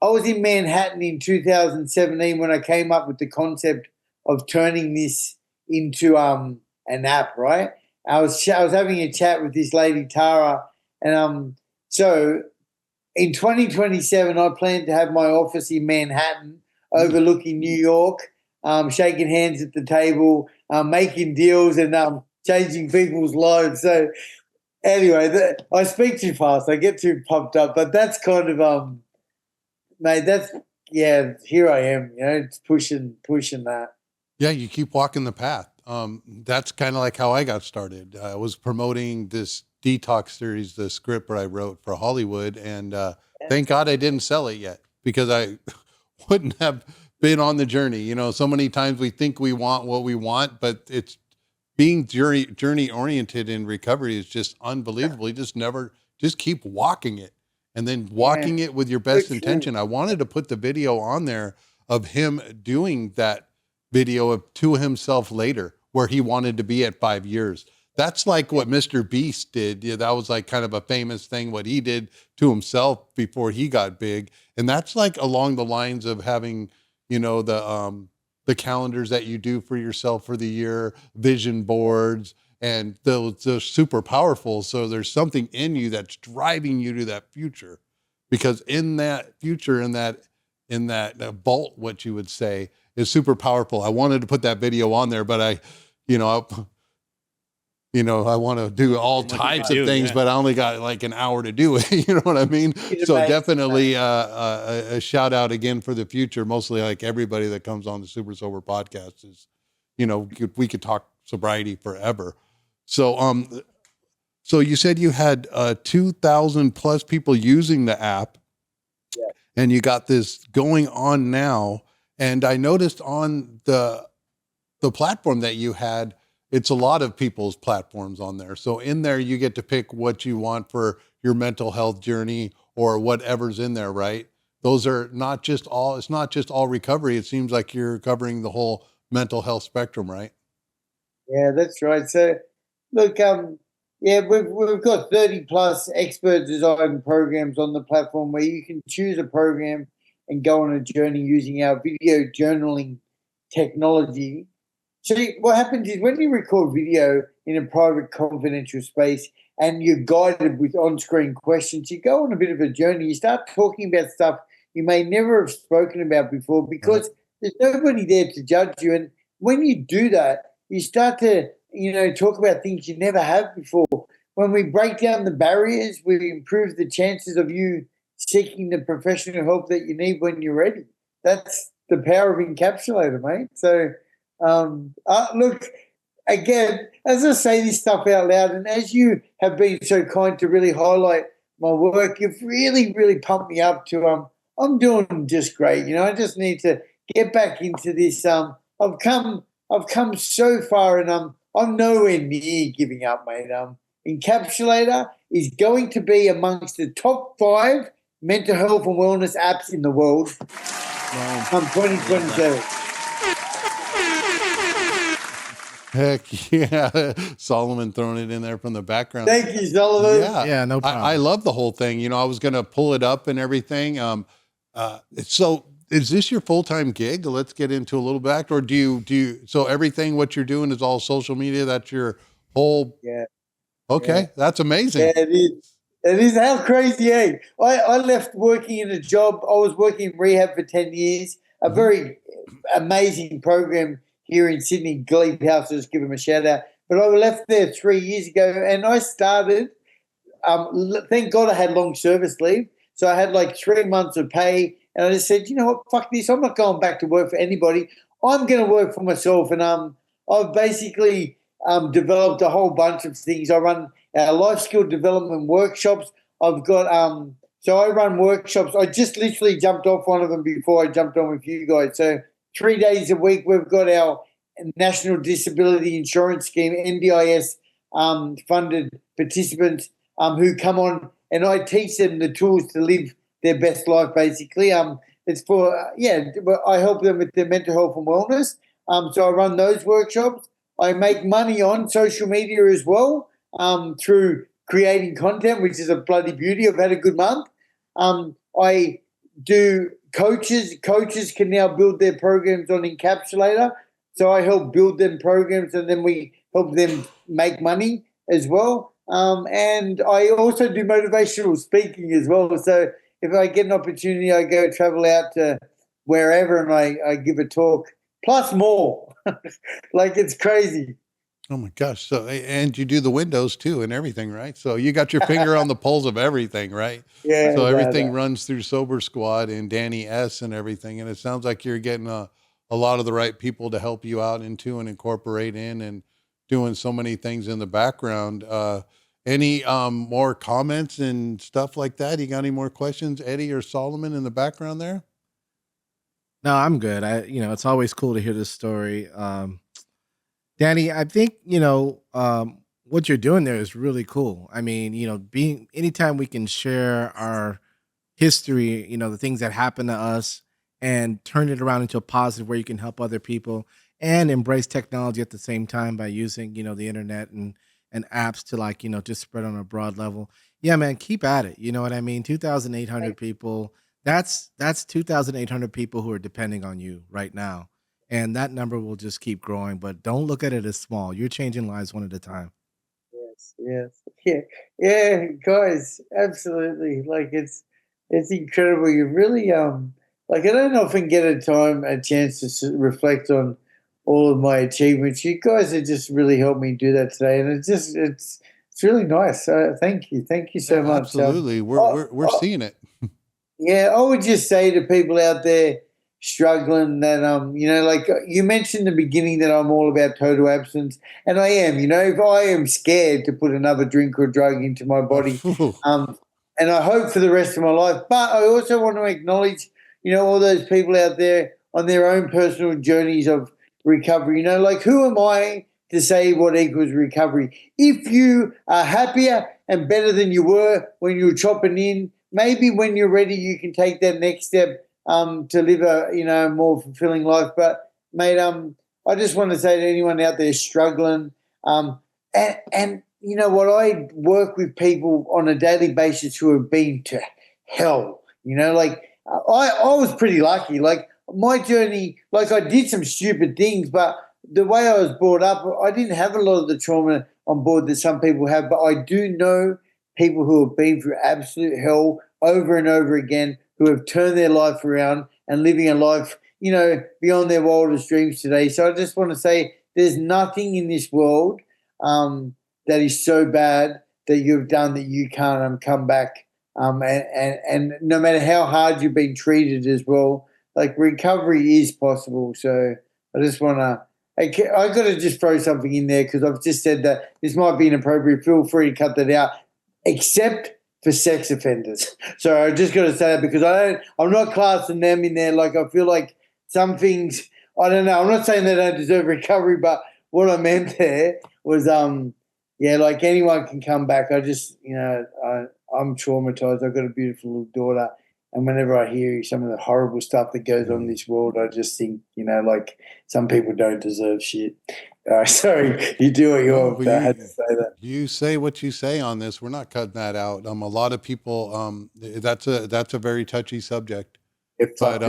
I was in Manhattan in 2017 when I came up with the concept of turning this into an app, right? I was having a chat with this lady, Tara, and so in 2027, I plan to have my office in Manhattan overlooking New York, shaking hands at the table, making deals and changing people's lives. So anyway, I speak too fast. I get too pumped up, but that's kind of, mate, here I am, it's pushing that. Yeah, you keep walking the path. That's kind of like how I got started. I was promoting this detox series, the script that I wrote for Hollywood, and thank God I didn't sell it yet, because I wouldn't have been on the journey. So many times we think we want what we want, but it's being journey oriented in recovery is just unbelievable. You just keep walking it, and then walking it with your best intention. I wanted to put the video on there of him doing that video to himself later, where he wanted to be at 5 years. That's like what Mr. Beast did. Yeah, that was like kind of a famous thing, what he did to himself before he got big. And that's like along the lines of having, the calendars that you do for yourself for the year, vision boards, and they're super powerful. So there's something in you that's driving you to that future, because in that future, in that vault, what you would say, is super powerful. I wanted to put that video on there, but I want to do all types of things, but I only got like an hour to do it. You know what I mean? So definitely a shout out again for the future. Mostly like everybody that comes on the Super Sober podcast is, we could talk sobriety forever. So, so you said you had 2,000 plus people using the app, and you got this going on now. And I noticed on the platform that you had, it's a lot of people's platforms on there. So in there, you get to pick what you want for your mental health journey or whatever's in there, right? Those are not just all, it's not just all recovery. It seems like you're covering the whole mental health spectrum, right? Yeah, that's right. So look, we've got 30 plus expert design programs on the platform where you can choose a program and go on a journey using our video journaling technology See, what happens is when you record video in a private, confidential space and you're guided with on-screen questions, you go on a bit of a journey. You start talking about stuff you may never have spoken about before because there's nobody there to judge you. And when you do that, you start to, talk about things you never have before. When we break down the barriers, we improve the chances of you seeking the professional help that you need when you're ready. That's the power of Encapsulator, mate. So, look, again, as I say this stuff out loud, and as you have been so kind to really highlight my work, you've really, really pumped me up to I'm doing just great. I just need to get back into this. I've come so far, and I'm nowhere near giving up, mate. Encapsulator is going to be amongst the top 5 mental health and wellness apps in the world. Come 2027. Heck yeah. Solomon throwing it in there from the background. Thank you, Solomon. Yeah, no problem. I love the whole thing. I was going to pull it up and everything. So is this your full-time gig? Let's get into a little bit. Or do you, so everything, what you're doing is all social media? That's your whole. Yeah. Okay. Yeah. That's amazing. Yeah, it is. It is. How crazy, eh? I left working in a job. I was working in rehab for 10 years, a very amazing program here in Sydney, Glebe House, just give them a shout out. But I left there 3 years ago and I started, thank God I had long service leave. So I had like 3 months of pay and I just said, you know what, fuck this. I'm not going back to work for anybody. I'm going to work for myself. And I've basically developed a whole bunch of things. I run life skill development workshops. I've got, so I run workshops. I just literally jumped off one of them before I jumped on with you guys. So 3 days a week, we've got our National Disability Insurance Scheme, NDIS funded participants who come on and I teach them the tools to live their best life, basically. It's for, I help them with their mental health and wellness. So I run those workshops. I make money on social media as well through creating content, which is a bloody beauty. I've had a good month. I do coaches. Coaches can now build their programs on Encapsulator. So I help build them programs and then we help them make money as well. And I also do motivational speaking as well. So if I get an opportunity, I go travel out to wherever and I give a talk, plus more. Like it's crazy. Oh my gosh. So, and you do the windows too and everything, right? So you got your finger on the pulse of everything, right? Yeah. So everything runs through Sober Squad and Danny S and everything. And it sounds like you're getting a lot of the right people to help you out into and incorporate in and doing so many things in the background. Any more comments and stuff like that? You got any more questions, Eddie or Solomon in the background there? No, I'm good. It's always cool to hear this story. Danny, I think, what you're doing there is really cool. I mean, anytime we can share our history, the things that happen to us and turn it around into a positive where you can help other people and embrace technology at the same time by using, the internet and apps to just spread on a broad level. Yeah, man, keep at it. You know what I mean? 2,800 people. That's 2,800 people who are depending on you right now. And that number will just keep growing, but don't look at it as small. You're changing lives one at a time. Yeah, guys, absolutely. Like it's incredible. You really I don't often get a chance to reflect on all of my achievements. You guys have just really helped me do that today, and it's really nice. Thank you so much. Absolutely, we're seeing it. Yeah, I would just say to people out there struggling that like you mentioned in the beginning that I'm all about total abstinence, and I am. If I am scared to put another drink or drug into my body, and I hope for the rest of my life. But I also want to acknowledge, all those people out there on their own personal journeys of recovery. Like who am I to say what equals recovery? If you are happier and better than you were when you were chopping in, maybe when you're ready, you can take that next step to live a more fulfilling life. But mate, I just want to say to anyone out there struggling, and you know what, I work with people on a daily basis who have been to hell. Like I was pretty lucky. Like my journey, like I did some stupid things, but the way I was brought up, I didn't have a lot of the trauma on board that some people have, but I do know people who have been through absolute hell over and over again, who have turned their life around and living a life, beyond their wildest dreams today. So I just want to say there's nothing in this world that is so bad that you've done that you can't come back. And no matter how hard you've been treated as well, like recovery is possible. So I just want to, I got to just throw something in there because I've just said that this might be inappropriate. Feel free to cut that out, except for sex offenders. So I just got to say that because I'm not classing them in there. Like I feel like some things, I don't know. I'm not saying they don't deserve recovery, but what I meant there was, like anyone can come back. I just, I'm traumatized. I've got a beautiful little daughter. And whenever I hear some of the horrible stuff that goes on in this world, I just think, like some people don't deserve shit. Sorry, you do what you want. I had to say that. You say what you say on this. We're not cutting that out. A lot of people, that's a very touchy subject. But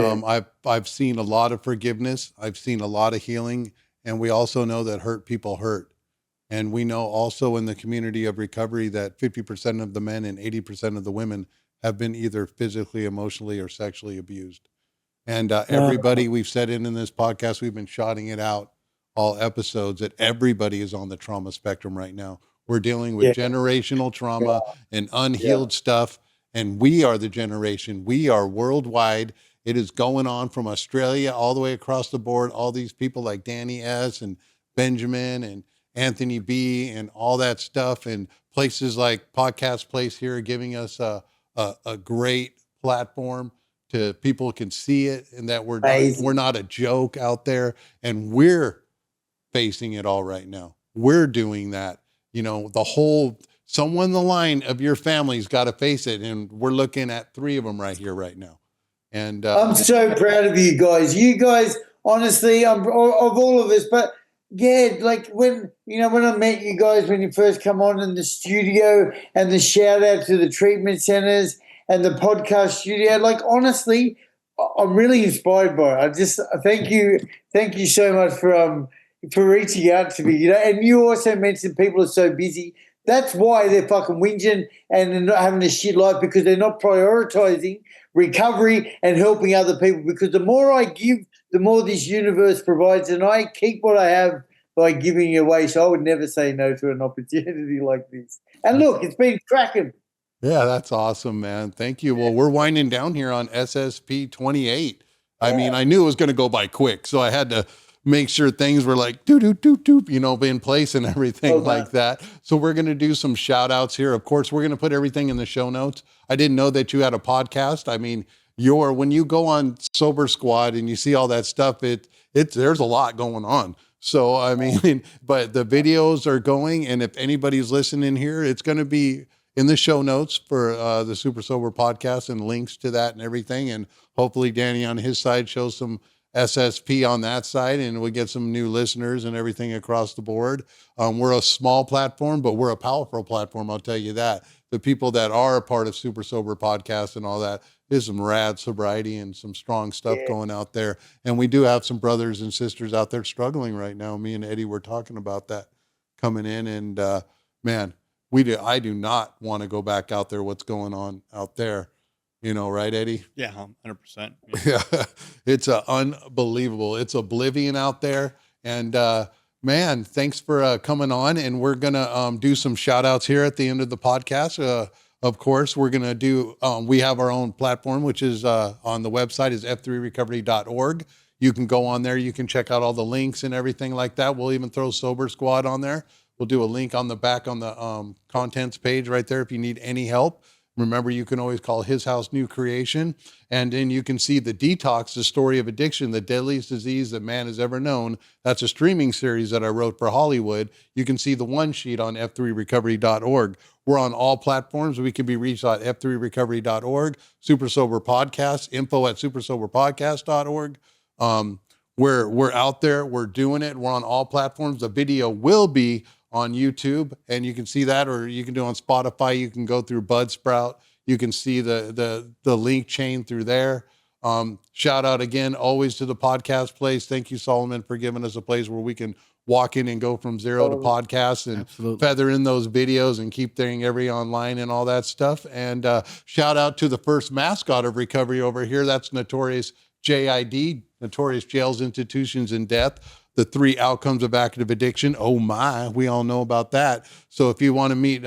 I've seen a lot of forgiveness. I've seen a lot of healing. And we also know that hurt people hurt. And we know also in the community of recovery that 50% of the men and 80% of the women have been either physically, emotionally, or sexually abused. And everybody, we've said it in this podcast, we've been shouting it out all episodes, that everybody is on the trauma spectrum right now. We're dealing with generational trauma and unhealed stuff. And we are the generation. We are worldwide. It is going on from Australia all the way across the board. All these people like Danny S. and Benjamin and Anthony B. and all that stuff. And places like Podcast Place here are giving us a great platform to people can see it and that we're not a joke out there, and we're facing it all right now. We're doing that. The whole, someone in the line of your family's got to face it. And we're looking at 3 of them right here, right now. And I'm so proud of you guys. You guys, honestly, of all of us, but yeah, like when I met you guys, when you first come on in the studio, and the shout out to the treatment centers and the podcast studio, like honestly, I'm really inspired by it. I just thank you so much for reaching out to me. And you also mentioned people are so busy. That's why they're fucking whinging and they're not having a shit life, because they're not prioritizing recovery and helping other people. Because the more I give, the more this universe provides, and I keep what I have by giving it away. So I would never say no to an opportunity like this. And look, it's been cracking. Yeah, that's awesome, man. Thank you. Well, we're winding down here on SSP 28. I mean, I knew it was going to go by quick, so I had to make sure things were like in place and everything like that. So we're going to do some shout outs here. Of course, we're going to put everything in the show notes. I didn't know that you had a podcast. I mean, when you go on Sober Squad and you see all that stuff, there's a lot going on. So, I mean, but the videos are going, and if anybody's listening here, it's going to be in the show notes for the Super Sober podcast and links to that and everything. And hopefully Danny on his side shows some SSP on that side, and we get some new listeners and everything across the board. We're a small platform, but we're a powerful platform. I'll tell you that. The people that are a part of Super Sober podcast and all that, there's some rad sobriety and some strong stuff going out there. And we do have some brothers and sisters out there struggling right now. Me and Eddie were talking about that coming in, and man, I do not want to go back out there. What's going on out there? Right, Eddie? Yeah, 100%. Yeah, it's unbelievable. It's oblivion out there. And man, thanks for coming on. And we're going to do some shout outs here at the end of the podcast. Of course, we're going to do, we have our own platform, which is on the website is f3recovery.org. You can go on there. You can check out all the links and everything like that. We'll even throw Sober Squad on there. We'll do a link on the back on the contents page right there if you need any help. Remember, you can always call His House New Creation. And then you can see The Detox, the story of addiction, the deadliest disease that man has ever known. That's a streaming series that I wrote for Hollywood. You can see the one sheet on f3recovery.org. We're on all platforms. We can be reached at f3recovery.org, Super Sober Podcast, info at supersoberpodcast.org. We're out there. We're doing it. We're on all platforms. The video will be on YouTube, and you can see that, or you can do it on Spotify. You can go through Budsprout. You can see the link chain through there. Shout out again, always to the podcast place. Thank you, Solomon, for giving us a place where we can walk in and go from zero to podcast and feather in those videos and keep things every online and all that stuff. And shout out to the first mascot of recovery over here. That's Notorious JID, Notorious Jails, Institutions, and Death. The 3 outcomes of active addiction. Oh my, we all know about that. So if you want to meet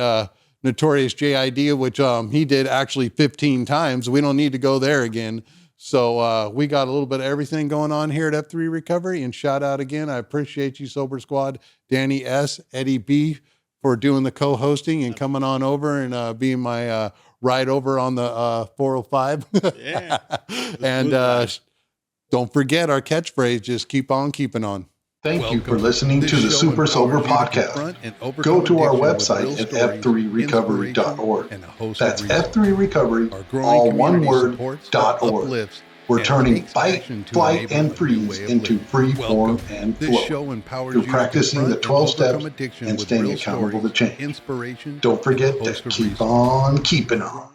Notorious JID, which he did actually 15 times, we don't need to go there again. So we got a little bit of everything going on here at F3 Recovery. And shout out again, I appreciate you, Sober Squad, Danny S., Eddie B., for doing the co-hosting and coming on over and being my ride over on the 405. Yeah. And don't forget our catchphrase, just keep on keeping on. Thank you for listening to the Super Sober Podcast. Go to our website at f3recovery.org. That's F3Recovery, all one word, .org. We're turning fight, flight, and freeze into free form and flow through practicing the 12 steps and staying accountable to change. Don't forget to keep on keeping on.